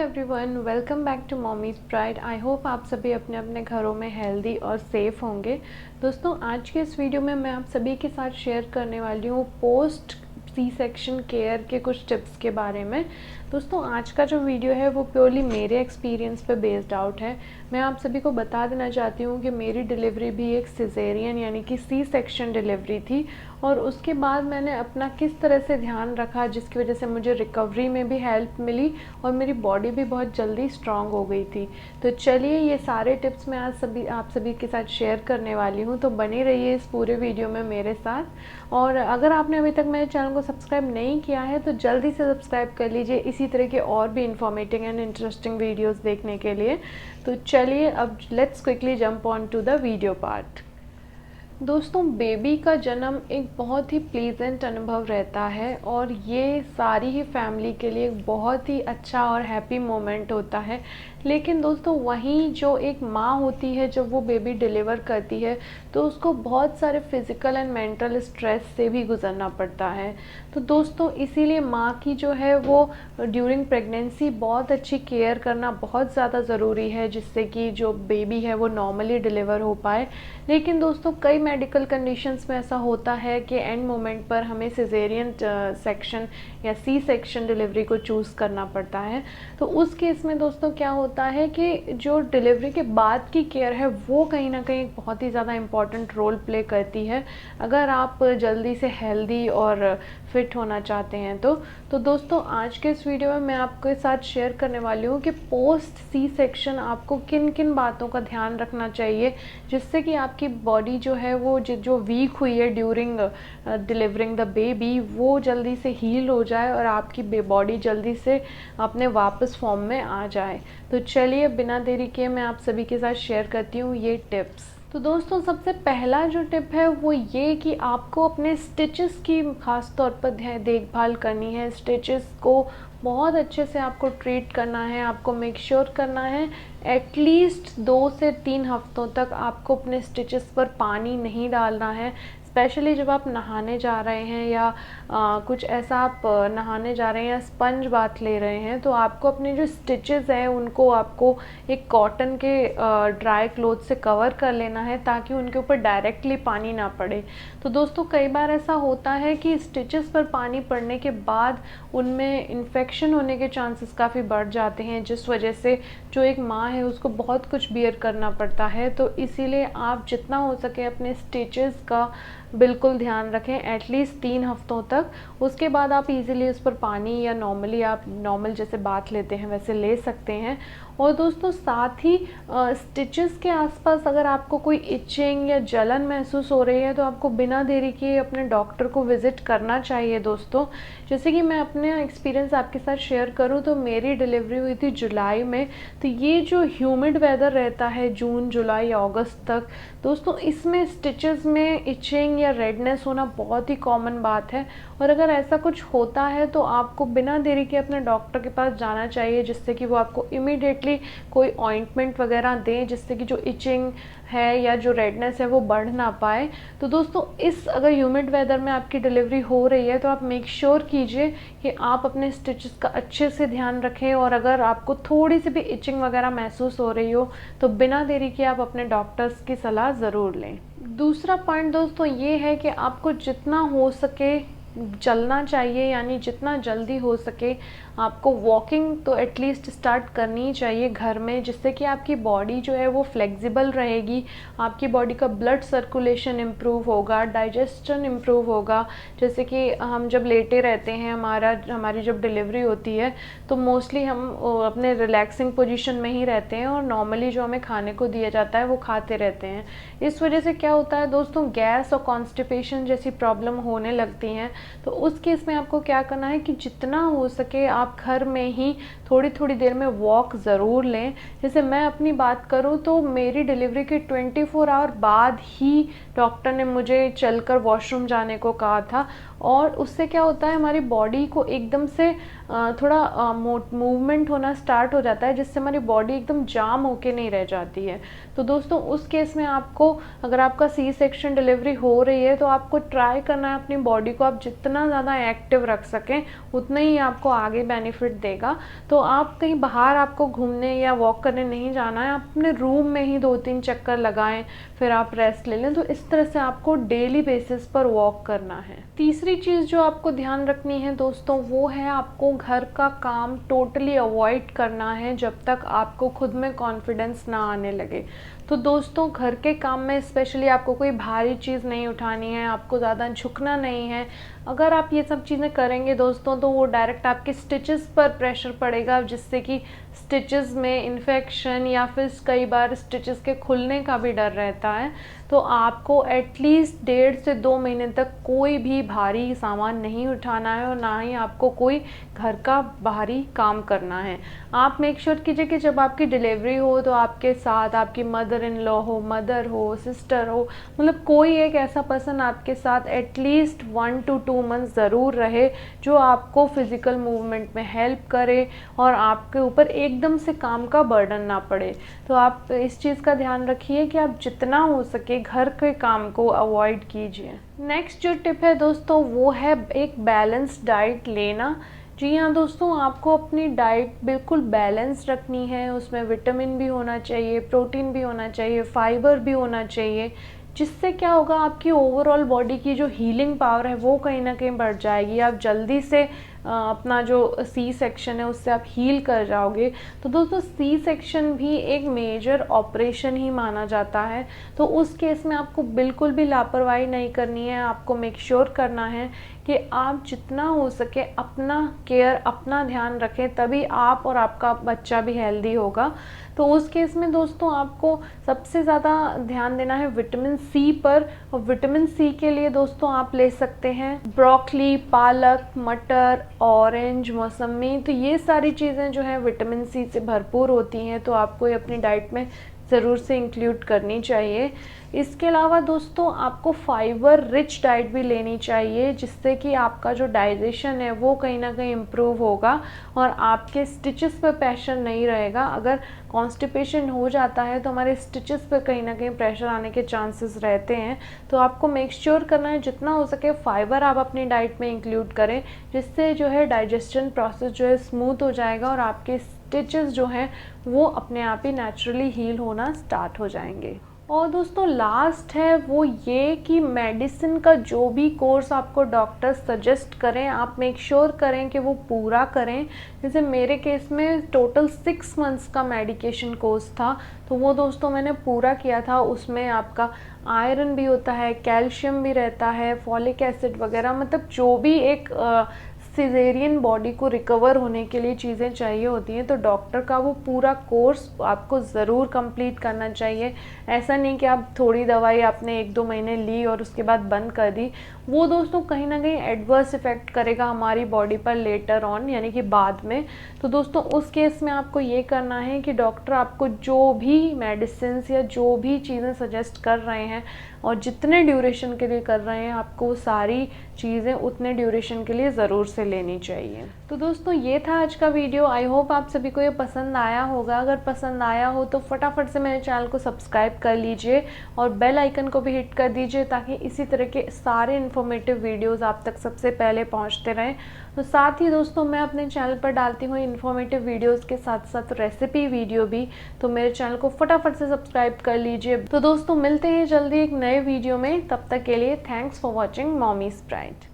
Everyone, welcome back to mommy's pride. I hope आप सभी अपने अपने घरों में हेल्दी और सेफ़ होंगे। दोस्तों, आज के इस वीडियो में मैं आप सभी के साथ शेयर करने वाली हूँ पोस्ट सी सेक्शन केयर के कुछ टिप्स के बारे में। दोस्तों, आज का जो वीडियो है वो प्योरली मेरे एक्सपीरियंस पे बेस्ड आउट है। मैं आप सभी को बता देना चाहती हूँ कि मेरी डिलीवरी भी एक सिजेरियन यानी कि सी सेक्शन डिलीवरी थी, और उसके बाद मैंने अपना किस तरह से ध्यान रखा जिसकी वजह से मुझे रिकवरी में भी हेल्प मिली और मेरी बॉडी भी बहुत जल्दी स्ट्रांग हो गई थी। तो चलिए, ये सारे टिप्स मैं आज आप सभी के साथ शेयर करने वाली हूँ, तो बने रहिए इस पूरे वीडियो में मेरे साथ। और अगर आपने अभी तक मेरे चैनल को सब्सक्राइब नहीं किया है तो जल्दी से सब्सक्राइब कर लीजिए इसी तरह के और भी इंफॉर्मेटिव एंड इंटरेस्टिंग वीडियोस देखने के लिए। तो चलिए, अब let's quickly jump on to the video part. दोस्तों, बेबी का जन्म एक बहुत ही प्लीजेंट अनुभव रहता है और ये सारी ही फैमिली के लिए एक बहुत ही अच्छा और हैप्पी मोमेंट होता है। लेकिन दोस्तों, वहीं जो एक माँ होती है जब वो बेबी डिलीवर करती है तो उसको बहुत सारे फिज़िकल एंड मेंटल स्ट्रेस से भी गुजरना पड़ता है। तो दोस्तों, इसीलिए माँ की जो है वो ड्यूरिंग प्रेगनेंसी बहुत अच्छी केयर करना बहुत ज़्यादा ज़रूरी है, जिससे कि जो बेबी है वो नॉर्मली डिलीवर हो पाए। लेकिन दोस्तों, कई मेडिकल कंडीशंस में ऐसा होता है कि एंड मोमेंट पर हमें सिजेरियन सेक्शन या सी सेक्शन डिलीवरी को चूज़ करना पड़ता है। तो उस केस में दोस्तों क्या होता है कि जो डिलीवरी के बाद की केयर है वो कहीं ना कहीं बहुत ही ज़्यादा इम्पॉर्टेंट रोल प्ले करती है, अगर आप जल्दी से हेल्दी और फिट होना चाहते हैं तो दोस्तों, आज के इस वीडियो में मैं आपके साथ शेयर करने वाली हूँ कि पोस्ट सी सेक्शन आपको किन किन बातों का ध्यान रखना चाहिए जिससे कि आपकी बॉडी जो है वो जो वीक हुई है ड्यूरिंग डिलीवरिंग द बेबी वो जल्दी से हील हो जाए और आपकी बॉडी जल्दी से अपने वापस फॉर्म में आ जाए। तो चलिए, बिना देरी किए मैं आप सभी के साथ शेयर करती हूँ ये टिप्स। तो दोस्तों, सबसे पहला जो टिप है वो ये कि आपको अपने स्टिचेस की खास तौर पर देखभाल करनी है। स्टिचेस को बहुत अच्छे से आपको ट्रीट करना है। आपको मेक श्योर करना है एटलीस्ट 2 से 3 हफ्तों तक आपको अपने स्टिचेस पर पानी नहीं डालना है। स्पेशली जब आप नहाने जा रहे हैं या कुछ ऐसा आप नहाने जा रहे हैं या स्पंज बाथ ले रहे हैं, तो आपको अपने जो स्टिचेस हैं उनको आपको एक कॉटन के ड्राई क्लॉथ से कवर कर लेना है ताकि उनके ऊपर डायरेक्टली पानी ना पड़े। तो दोस्तों, कई बार ऐसा होता है कि स्टिचेस पर पानी पड़ने के बाद उनमें इन्फेक्शन होने के चांसेस काफ़ी बढ़ जाते हैं, जिस वजह से जो एक माँ है उसको बहुत कुछ बियर करना पड़ता है। तो इसीलिए आप जितना हो सके अपने स्टिचेस का बिल्कुल ध्यान रखें एटलीस्ट 3 हफ्तों तक। उसके बाद आप इजीली उस पर पानी या नॉर्मली आप नॉर्मल जैसे बात लेते हैं वैसे ले सकते हैं। और दोस्तों, साथ ही स्टिचेस के आसपास अगर आपको कोई इचिंग या जलन महसूस हो रही है तो आपको बिना देरी किए अपने डॉक्टर को विज़िट करना चाहिए। दोस्तों, जैसे कि मैं अपने एक्सपीरियंस आपके साथ शेयर करूं तो मेरी डिलीवरी हुई थी जुलाई में। तो ये जो ह्यूमिड वेदर रहता है जून जुलाई अगस्त तक, दोस्तों इसमें स्टिचेस में इचिंग या रेडनेस होना बहुत ही कॉमन बात है। और अगर ऐसा कुछ होता है तो आपको बिना देरी के अपने डॉक्टर के पास जाना चाहिए, जिससे कि वो आपको इमीडिएटली कोई ऑइंटमेंट वगैरह दें जिससे कि जो इचिंग है या जो रेडनेस है वो बढ़ ना पाए। तो दोस्तों, अगर ह्यूमिड वेदर में आपकी डिलीवरी हो रही है तो आप मेक श्योर कीजिए कि आप अपने स्टिचेस का अच्छे से ध्यान रखें, और अगर आपको थोड़ी सी भी इचिंग वगैरह महसूस हो रही हो तो बिना देरी के आप अपने डॉक्टर्स की सलाह ज़रूर लें। दूसरा पॉइंट दोस्तों ये है कि आपको जितना हो सके चलना चाहिए, यानी जितना जल्दी हो सके आपको वॉकिंग तो एटलीस्ट स्टार्ट करनी ही चाहिए घर में, जिससे कि आपकी बॉडी जो है वो फ्लेक्सिबल रहेगी, आपकी बॉडी का ब्लड सर्कुलेशन इम्प्रूव होगा, डाइजेशन इम्प्रूव होगा। जैसे कि हम जब लेटे रहते हैं, हमारी जब डिलीवरी होती है तो मोस्टली हम अपने रिलैक्सिंग पोजीशन में ही रहते हैं और नॉर्मली जो हमें खाने को दिया जाता है वो खाते रहते हैं। इस वजह से क्या होता है दोस्तों, गैस और कॉन्स्टिपेशन जैसी प्रॉब्लम होने लगती हैं। तो उस केस में आपको क्या करना है कि जितना हो सके आप घर में ही थोड़ी थोड़ी देर में वॉक ज़रूर लें। जैसे मैं अपनी बात करूं तो मेरी डिलीवरी के 24 आवर बाद ही डॉक्टर ने मुझे चलकर वॉशरूम जाने को कहा था, और उससे क्या होता है, हमारी बॉडी को एकदम से थोड़ा मूवमेंट होना स्टार्ट हो जाता है, जिससे हमारी बॉडी एकदम जाम होके नहीं रह जाती है। तो दोस्तों उस केस में आपको, अगर आपका सी सेक्शन डिलीवरी हो रही है, तो आपको ट्राई करना है अपनी बॉडी को आप जितना ज़्यादा एक्टिव रख सकें, उतना ही आपको आगे बेनिफिट देगा। तो आप कहीं बाहर आपको घूमने या वॉक करने नहीं जाना है, आप अपने रूम में ही 2-3 चक्कर लगाएं, फिर आप रेस्ट ले लें। तो इस तरह से आपको डेली बेसिस पर वॉक करना है। तीसरी चीज़ जो आपको ध्यान रखनी है दोस्तों, वो है आपको घर का काम टोटली अवॉइड करना है जब तक आपको खुद में कॉन्फिडेंस ना आने लगे। तो दोस्तों घर के काम में स्पेशली आपको कोई भारी चीज़ नहीं उठानी है, आपको ज़्यादा झुकना नहीं है। अगर आप ये सब चीज़ें करेंगे दोस्तों, तो वो डायरेक्ट आपके स्टिचेस पर प्रेशर पड़ेगा, जिससे कि स्टिचेस में इन्फेक्शन या फिर कई बार स्टिचेस के खुलने का भी डर रहता है। तो आपको एटलीस्ट 1.5 से 2 महीने तक कोई भी भारी सामान नहीं उठाना है और ना ही आपको कोई घर का बाहरी काम करना है। आप मेक श्योर कीजिए कि जब आपकी डिलीवरी हो तो आपके साथ आपकी मदर इन लॉ हो, मदर हो, सिस्टर हो, मतलब कोई एक ऐसा पर्सन आपके साथ एटलीस्ट 1 to 2 मंथ्स ज़रूर रहे, जो आपको फिज़िकल मूवमेंट में हेल्प करे और आपके ऊपर एकदम से काम का बर्डन ना पड़े। तो आप इस चीज़ का ध्यान रखिए कि आप जितना हो सके घर के काम को अवॉइड कीजिए। नेक्स्ट जो टिप है दोस्तों, वो है एक बैलेंस डाइट लेना। जी हाँ दोस्तों, आपको अपनी डाइट बिल्कुल बैलेंस रखनी है। उसमें विटामिन भी होना चाहिए, प्रोटीन भी होना चाहिए, फाइबर भी होना चाहिए, जिससे क्या होगा, आपकी ओवरऑल बॉडी की जो हीलिंग पावर है वो कहीं ना कहीं बढ़ जाएगी। आप जल्दी से अपना जो सी सेक्शन है उससे आप हील कर जाओगे। तो दोस्तों सी सेक्शन भी एक मेजर ऑपरेशन ही माना जाता है। तो उस केस में आपको बिल्कुल भी लापरवाही नहीं करनी है। आपको मेक श्योर करना है कि आप जितना हो सके अपना केयर, अपना ध्यान रखें, तभी आप और आपका बच्चा भी हेल्दी होगा। तो उस केस में दोस्तों आपको सबसे ज़्यादा ध्यान देना है विटामिन सी पर। और विटामिन सी के लिए दोस्तों आप ले सकते हैं ब्रोकली, पालक, मटर, ऑरेंज, मौसमी। तो ये सारी चीज़ें जो हैं विटामिन सी से भरपूर होती हैं, तो आपको ये अपनी डाइट में ज़रूर से इंक्लूड करनी चाहिए। इसके अलावा दोस्तों आपको फाइबर रिच डाइट भी लेनी चाहिए, जिससे कि आपका जो डाइजेशन है वो कहीं ना कहीं इम्प्रूव होगा और आपके स्टिचेस पर प्रेशर नहीं रहेगा। अगर कॉन्स्टिपेशन हो जाता है तो हमारे स्टिचेस पर कहीं ना कहीं प्रेशर आने के चांसेस रहते हैं। तो आपको मेक श्योर करना है जितना हो सके फाइबर आप अपनी डाइट में इंक्लूड करें, जिससे जो है डाइजेशन प्रोसेस जो है स्मूथ हो जाएगा और आपके स्टिचेस जो हैं वो अपने आप ही नेचुरली हील होना स्टार्ट हो जाएंगे। और दोस्तों लास्ट है वो ये कि मेडिसिन का जो भी कोर्स आपको डॉक्टर सजेस्ट करें, आप मेक श्योर करें कि वो पूरा करें। जैसे मेरे केस में टोटल 6 मंथ्स का मेडिकेशन कोर्स था, तो वो दोस्तों मैंने पूरा किया था। उसमें आपका आयरन भी होता है, कैल्शियम भी रहता है, फॉलिक एसिड वगैरह, मतलब जो भी एक सिजेरियन बॉडी को रिकवर होने के लिए चीज़ें चाहिए होती हैं, तो डॉक्टर का वो पूरा कोर्स आपको ज़रूर कंप्लीट करना चाहिए। ऐसा नहीं कि आप थोड़ी दवाई आपने 1-2 महीने ली और उसके बाद बंद कर दी। वो दोस्तों कहीं ना कहीं एडवर्स इफ़ेक्ट करेगा हमारी बॉडी पर लेटर ऑन, यानी कि बाद में। तो दोस्तों उस केस में आपको ये करना है कि डॉक्टर आपको जो भी मेडिसिन या जो भी चीज़ें सजेस्ट कर रहे हैं और जितने ड्यूरेशन के लिए कर रहे हैं, आपको सारी चीज़ें उतने ड्यूरेशन के लिए ज़रूर से लेनी चाहिए। तो दोस्तों ये था आज का वीडियो। आई होप आप सभी को ये पसंद आया होगा। अगर पसंद आया हो तो फटाफट से मेरे चैनल को सब्सक्राइब कर लीजिए और बेल आइकन को भी हिट कर दीजिए, ताकि इसी तरह के सारे इन्फॉर्मेटिव वीडियोज़ आप तक सबसे पहले पहुँचते रहें। तो साथ ही दोस्तों मैं अपने चैनल पर डालती हूँ इन्फॉर्मेटिव वीडियोज़ के साथ साथ रेसिपी वीडियो भी, तो मेरे चैनल को फटाफट से सब्सक्राइब कर लीजिए। तो दोस्तों मिलते हैं जल्दी एक नए वीडियो में, तब तक के लिए thanks for watching mommies pride.